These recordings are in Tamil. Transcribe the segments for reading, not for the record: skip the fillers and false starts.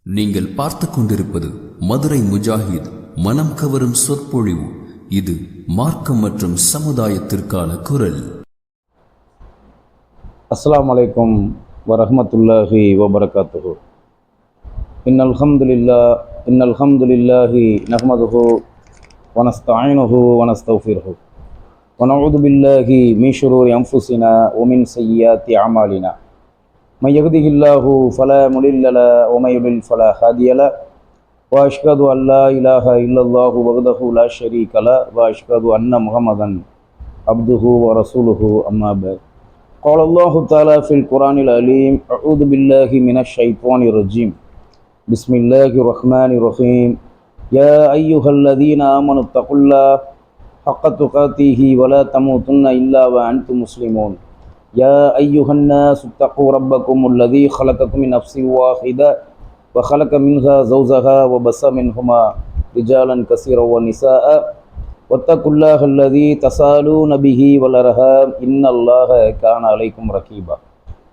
நீங்கள் பார்த்து கொண்டிருப்பது மதுரை முஜாஹித் மனம் கவரும் சொற்பொழிவு. இது மார்க்கம் மற்றும் சமுதாயத்திற்கான குரல். அஸ்ஸலாமு அலைக்கும் வரஹ்மத்துல்லாஹி வபரகாத்துஹு. இன்னல் ஹம்துலில்லாஹி நஹ்மதுஹு வனஸ்தஈனுஹு வனஸ்தக்ஃபிருஹு வனஊது பில்லாஹி மின் ஷுரூரி அன்ஃபுஸினா வ மின் ஸய்யிஆத்தி அமாலினா. من يهده الله فلا مضل له ومن يضلل فلا هادي له واشهد ان لا اله الا الله وحده لا شريك له واشهد ان محمدا عبده ورسوله اما بعد. قال الله تعالى في القران العليم: اعوذ بالله من الشيطان الرجيم بسم الله الرحمن الرحيم. يا ايها الذين امنوا اتقوا الله حق تقاته ولا تموتن الا وانتم مسلمون. يا أيها الناس اتقوا ربكم الذي خلقكم من نفس واحدة وخلق منها زوجها وبث منهما رجالا كثيرا ونساء واتقوا الله الذي تساءلون به والأرحام إن الله كان عليكم رقيبا.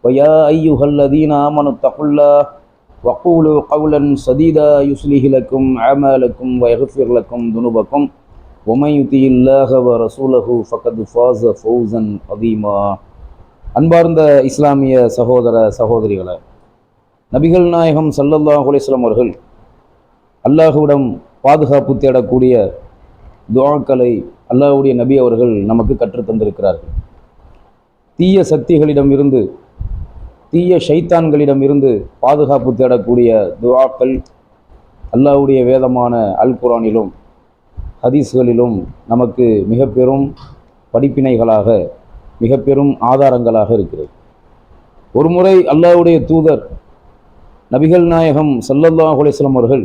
ويا أيها الذين آمنوا اتقوا الله وقولوا قولا سديدا يصلح لكم أعمالكم ويغفر لكم ذنوبكم ومن يطع الله ورسوله فقد فاز فوزا عظيما. அன்பார்ந்த இஸ்லாமிய சகோதர சகோதரிகளை, நபிகள் நாயகம் ஸல்லல்லாஹு அலைஹி வஸல்லம் அவர்கள் அல்லாஹ்விடம் பாதுகாப்பு தேடக்கூடிய துஆக்களை அல்லாஹ்வுடைய நபி அவர்கள் நமக்கு கற்றுத்தந்திருக்கிறார்கள். தீய சக்திகளிடமிருந்து, தீய ஷைத்தான்களிடமிருந்து பாதுகாப்பு தேடக்கூடிய துஆக்கள் அல்லாஹ்வுடைய வேதமான அல் குர்ஆனிலும் ஹதீஸ்களிலும் நமக்கு மிக பெரும் படிப்பினைகளாக, மிக பெரும் ஆதாரங்களாக இருக்கிறது. ஒரு முறை அல்லாஹ்வுடைய தூதர் நபிகள் நாயகம் ஸல்லல்லாஹு அலைஹி வஸல்லம் அவர்கள்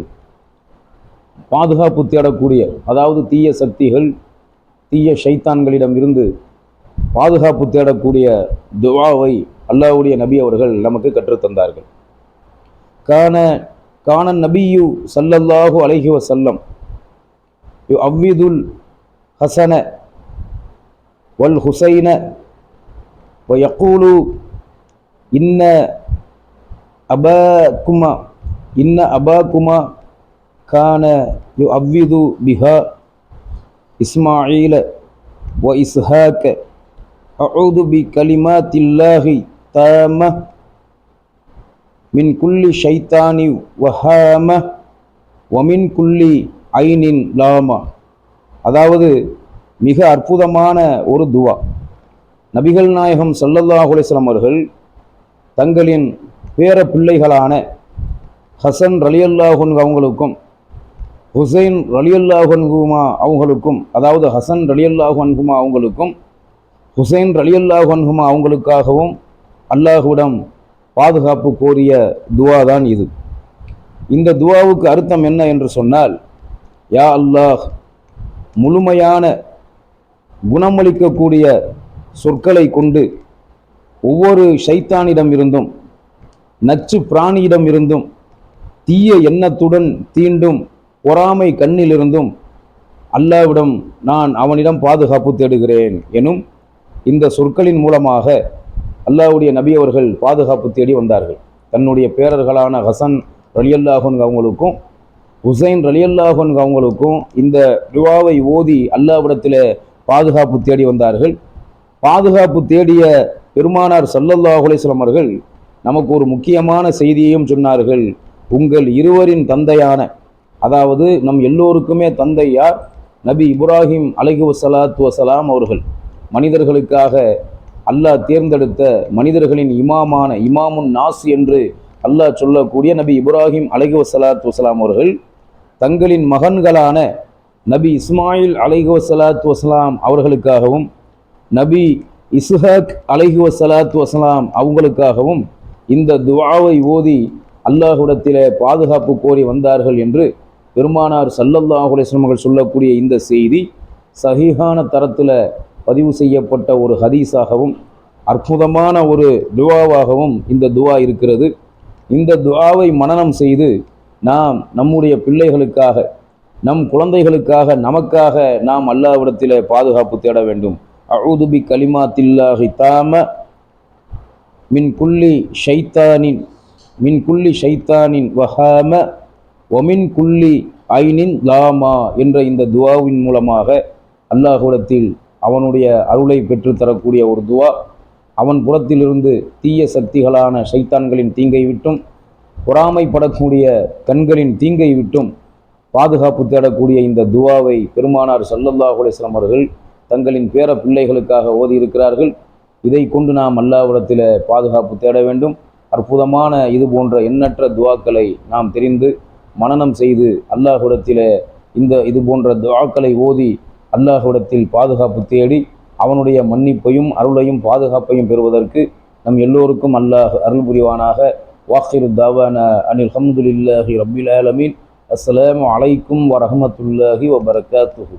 பாதுகாப்பு தேடக்கூடிய, அதாவது தீய சக்திகள், தீய ஷைத்தான்களிடம் இருந்து பாதுகாப்பு தேடக்கூடிய துஆவை அல்லாஹ்வுடைய நபி அவர்கள் நமக்கு கற்றுத்தந்தார்கள். கான நபியு ஸல்லல்லாஹு அலைஹி வஸல்லம் யுஅவ்விதுல் ஹஸன வல் ஹுசைன ويقول إن أباكما كان يؤوذ بها إسماعيل وإسحاق أعوذ بكلمات الله التامة من كل شيطان وهامة ومن كل عين لامة. அதாவது மிக அற்புதமான ஒரு துவா. நபிகள் நாயகம் ஸல்லல்லாஹு அலைஹி வஸல்லம் அவர்கள் தங்களின் பேர பிள்ளைகளான ஹசன் ரலியல்லாஹு அன்ஹு அவங்களுக்கும் ஹுசைன் ரலியல்லாஹு அன்ஹுமா அவங்களுக்கும், அதாவது ஹசன் ரலியல்லாஹு அன்ஹுமா அவங்களுக்கும் ஹுசைன் ரலியல்லாஹு அன்ஹுமா அவங்களுக்காகவும் அல்லாஹ்விடம் பாதுகாப்பு கோரிய துவா தான் இது. இந்த துவாவுக்கு அர்த்தம் என்ன என்று சொன்னால், யா அல்லாஹ், முழுமையான குணமளிக்கக்கூடிய சொற்களை கொண்டு ஒவ்வொரு ஷைத்தானிடம் இருந்தும், நச்சு பிராணியிடம் இருந்தும், தீய எண்ணத்துடன் தீண்டும் பொறாமை கண்ணிலிருந்தும் அல்லாஹ்விடம் நான் அவனிடம் பாதுகாப்பு தேடுகிறேன் எனும் இந்த சொற்களின் மூலமாக அல்லாஹ்வுடைய நபி அவர்கள் பாதுகாப்பு தேடி வந்தார்கள். தன்னுடைய பேரர்களான ஹசன் ரலியல்லாஹு அன்ஹு அவங்களுக்கும் ஹுசைன் ரலியல்லாஹு அன்ஹு அவங்களுக்கும் இந்த துஆவை ஓதி அல்லாஹ்விடத்தில் பாதுகாப்பு தேடி வந்தார்கள். பாதுகாப்பு தேடிய பெருமானார் ஸல்லல்லாஹு அலைஹி வஸல்லம் அவர்கள் நமக்கு ஒரு முக்கியமான செய்தியையும் சொன்னார்கள். உங்கள் இருவரின் தந்தையான, அதாவது நம் எல்லோருக்குமே தந்தை யார்? நபி இப்ராஹிம் அலைஹிஸ்ஸலாத்து வஸலாம் அவர்கள். மனிதர்களுக்காக அல்லாஹ் தேர்ந்தெடுத்த மனிதர்களின் இமாமான இமாமுன் நாஸ் என்று அல்லாஹ் சொல்லக்கூடிய நபி இப்ராஹிம் அலைஹிஸ்ஸலாத்து வஸலாம் அவர்கள் தங்களின் மகன்களான நபி இஸ்மாயில் அலைஹிஸ்ஸலாத்து வஸலாம் அவர்களுக்காகவும் நபி இஸ்ஹாக் அலைஹிஸ்ஸலாத்து வஸலாம் அவங்களுக்காகவும் இந்த துஆவை ஓதி அல்லாஹ்விடத்திலே பாதுகாப்பு கோரி வந்தார்கள் என்று பெருமானார் ஸல்லல்லாஹு அலைஹி வஸல்லம் அவர்கள் சொல்லக்கூடிய இந்த செய்தி சஹீஹான தரத்தில் பதிவு செய்யப்பட்ட ஒரு ஹதீஸாகவும் அற்புதமான ஒரு துஆவாகவும் இந்த துஆ இருக்கிறது. இந்த துஆவை மனனம் செய்து நாம் நம்முடைய பிள்ளைகளுக்காக, நம் குழந்தைகளுக்காக, நமக்காக நாம் அல்லாஹ்விடத்திலே பாதுகாப்பு தேட வேண்டும். அஊது பி கலிமாத்தில்லாஹி தாம மின் குல்லி ஷைத்தானின் மின் குல்லி ஷைத்தானின் வஹாம ஒமின் குல்லி ஐனின் லாமா என்ற இந்த துவாவின் மூலமாக அல்லாஹ்விடத்தில் அவனுடைய அருளை பெற்றுத்தரக்கூடிய ஒரு துவா. அவன் புறத்திலிருந்து தீய சக்திகளான ஷைத்தான்களின் தீங்கை விட்டும் பொறாமைப்படக்கூடிய கண்களின் தீங்கை விட்டும் பாதுகாப்பு தேடக்கூடிய இந்த துவாவை பெருமானார் ஸல்லல்லாஹு அலைஹி வஸல்லம் அவர்கள் தங்களின் பேர பிள்ளைகளுக்காக ஓதியிருக்கிறார்கள். இதை கொண்டு நாம் அல்லாஹ்விடத்தில் பாதுகாப்பு தேட வேண்டும். அற்புதமான இது போன்ற எண்ணற்ற துவாக்களை நாம் தெரிந்து மனனம் செய்து அல்லாஹ்விடத்தில் இது போன்ற துவாக்களை ஓதி அல்லாஹ்விடத்தில் பாதுகாப்பு தேடி அவனுடைய மன்னிப்பையும் அருளையும் பாதுகாப்பையும் பெறுவதற்கு நம் எல்லோருக்கும் அல்லாஹ் அருள் புரிவானாக. வாஹிரு தாவானா அனில் ஹம்துலில்லாஹி ரப்பில் ஆலமீன். அஸ்ஸலாமு அலைக்கும் வரஹ்மத்துல்லாஹி வபரகாத்துஹு.